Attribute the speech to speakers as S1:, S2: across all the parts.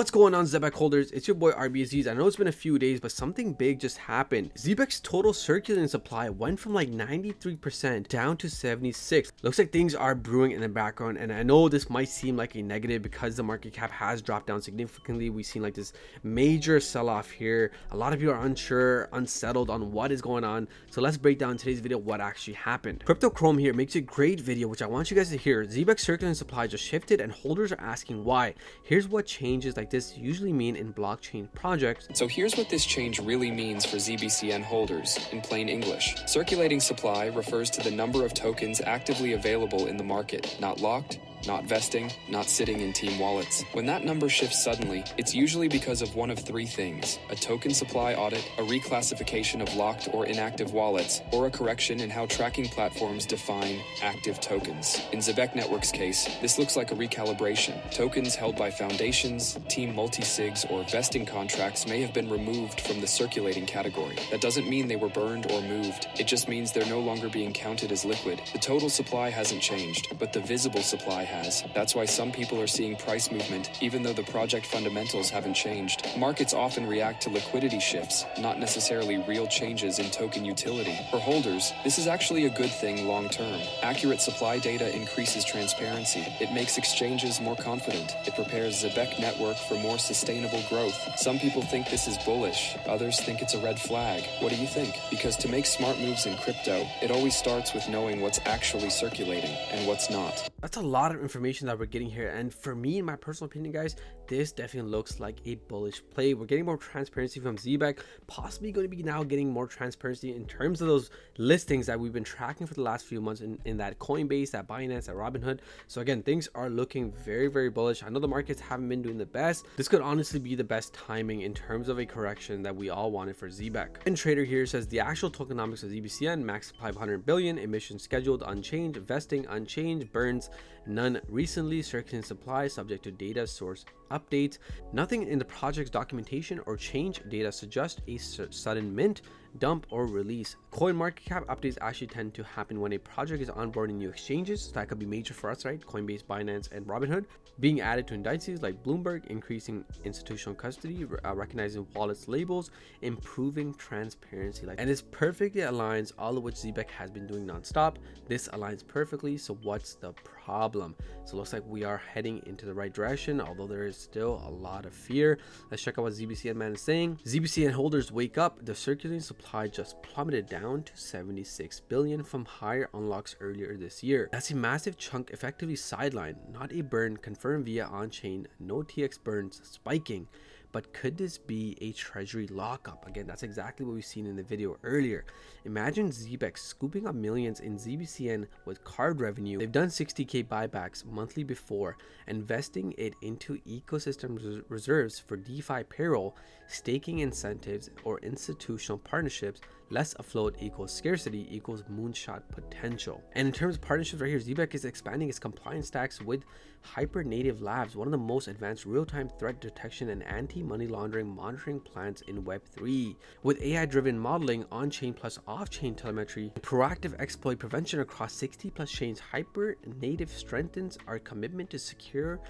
S1: What's going on, ZEBEC holders? It's your boy RBZs. I know it's been a few days, but something big just happened. ZEBEC's total circulating supply went from like 93% down to 76. Looks like things are brewing in the background, and I know this might seem like a negative because the market cap has dropped down significantly. We've seen like this major sell-off here. A lot of people are unsure, unsettled on what is going on. So let's break down in today's video what actually happened. Crypto Chrome here makes a great video, which I want you guys to hear. ZEBEC's circulating supply just shifted, and holders are asking why. Here's what changes like this usually mean in blockchain projects.
S2: So here's what this change really means for ZBCN holders in plain English. Circulating supply refers to the number of tokens actively available in the market, not locked, not vesting, not sitting in team wallets. When that number shifts suddenly, it's usually because of one of three things: a token supply audit, a reclassification of locked or inactive wallets, or a correction in how tracking platforms define active tokens. In ZEBEC Network's case, this looks like a recalibration. Tokens held by foundations, team multi-sigs, or vesting contracts may have been removed from the circulating category. That doesn't mean they were burned or moved. It just means they're no longer being counted as liquid. The total supply hasn't changed, but the visible supply has. That's why some people are seeing price movement, even though the project fundamentals haven't changed. Markets often react to liquidity shifts, not necessarily real changes in token utility. For holders, this is actually a good thing long term. Accurate supply data increases transparency. It makes exchanges more confident. It prepares ZEBEC Network for more sustainable growth. Some people think this is bullish. Others think it's a red flag. What do you think? Because to make smart moves in crypto, it always starts with knowing what's actually circulating and what's not.
S1: That's a lot of information that we're getting here, and for me, in my personal opinion, guys, this definitely looks like a bullish play. We're getting more transparency from ZEBEC, possibly going to be now getting more transparency in terms of those listings that we've been tracking for the last few months in that Coinbase, that Binance, that Robinhood. So again, things are looking very, very bullish. I know the markets haven't been doing the best. This could honestly be the best timing in terms of a correction that we all wanted for ZEBEC. And Trader here says the actual tokenomics of ZBCN: max supply of 100 billion, emissions scheduled unchanged, vesting unchanged, burns none recently, circulating supply subject to data source updates. Nothing in the project's documentation or change data suggests a sudden mint, dump, or release. Coin market cap updates actually tend to happen when a project is onboarding new exchanges. So that could be major for us, right? Coinbase, Binance, and Robinhood being added to indices like Bloomberg, increasing institutional custody, recognizing wallets labels, improving transparency. And this perfectly aligns all of which ZEBEC has been doing nonstop. This aligns perfectly. So what's the problem? So it looks like we are heading into the right direction, although there is still a lot of fear. Let's check out what ZBCN man is saying. ZBCN holders, wake up. The circulating supply just plummeted down to 76 billion from higher unlocks earlier this year. That's a massive chunk effectively sidelined, not a burn confirmed via on-chain, no TX burns spiking. But could this be a Treasury lockup? Again, that's exactly what we've seen in the video earlier. Imagine ZEBEC scooping up millions in ZBCN with card revenue. They've done 60k buybacks monthly before, investing it into ecosystem reserves for DeFi payroll, staking incentives, or institutional partnerships. Less afloat equals scarcity equals moonshot potential. And in terms of partnerships right here, ZEBEC is expanding its compliance stacks with Hypernative Labs, one of the most advanced real-time threat detection and anti-money laundering monitoring plans in Web3. With AI-driven modeling, on-chain plus off-chain telemetry, and proactive exploit prevention across 60 plus chains, Hypernative strengthens our commitment to secure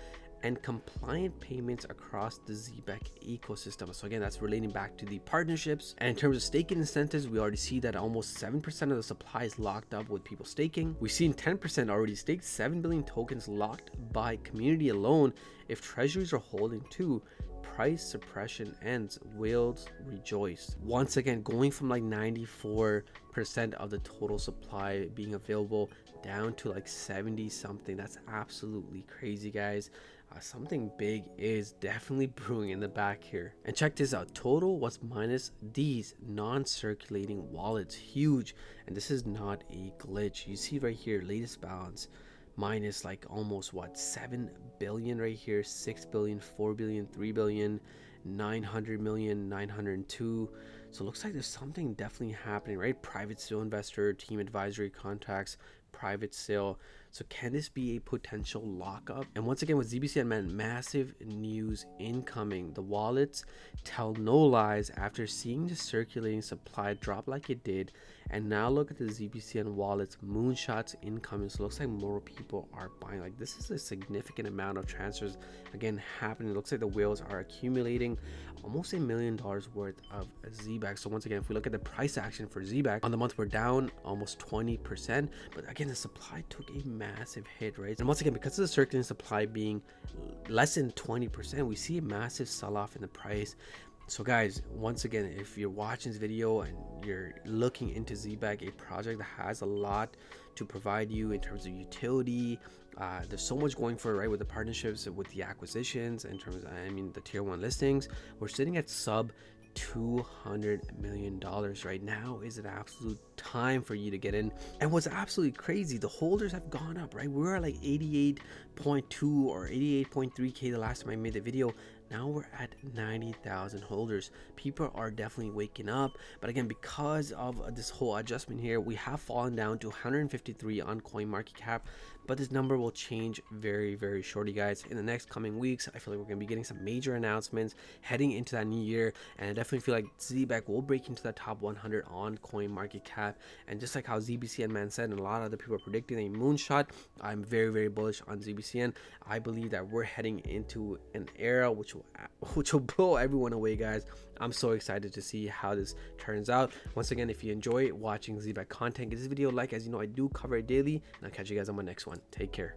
S1: and compliant payments across the ZEBEC ecosystem. So again, that's relating back to the partnerships. And in terms of staking incentives, we already see that almost 7% of the supply is locked up with people staking. We've seen 10% already staked, 7 billion tokens locked by community alone. If treasuries are holding too, price suppression ends, whales rejoice. Once again, going from like 94% of the total supply being available down to like 70 something. That's absolutely crazy, guys. Something big is definitely brewing in the back here. And check this out, total was minus these non-circulating wallets, huge. And this is not a glitch. You see right here, latest balance minus like almost what, 7 billion right here, 6 billion, 4 billion, 3 billion, 900 million, 902. So it looks like there's something definitely happening, right? Private sale investor, team advisory contacts, private sale. So can this be a potential lockup? And once again with ZBCN, man, massive news incoming. The wallets tell no lies after seeing the circulating supply drop like it did. And now look at the ZBCN wallets moonshots incoming. So it looks like more people are buying. Like this is a significant amount of transfers again happening. It looks like the whales are accumulating almost $1 million worth of ZEBEC. So once again, if we look at the price action for ZEBEC on the month, we're down almost 20%. But again, the supply took a massive hit, right? And once again, because of the circulating supply being less than 20%, we see a massive sell-off in the price. So guys, once again, if you're watching this video and you're looking into ZEBEC, a project that has a lot to provide you in terms of utility, there's so much going for it, right? With the partnerships, with the acquisitions, in terms of, I mean, the tier 1 listings, we're sitting at sub $200 million right now. Is an absolute time for you to get in. And what's absolutely crazy, the holders have gone up, right? We were at like 88.2 or 88.3k the last time I made the video. Now we're at 90,000 holders. People are definitely waking up. But again, because of this whole adjustment here, we have fallen down to 153 on CoinMarketCap. But this number will change very, very shortly, guys. In the next coming weeks, I feel like we're going to be getting some major announcements heading into that new year. And I definitely feel like ZEBEC will break into the top 100 on CoinMarketCap. And just like how ZBCN man said, and a lot of other people are predicting a moonshot, I'm very, very bullish on ZBCN. I believe that we're heading into an era which will blow everyone away, guys. I'm so excited to see how this turns out. Once again, if you enjoy watching ZEBEC content, give this video a like. As you know, I do cover it daily, and I'll catch you guys on my next one. Take care.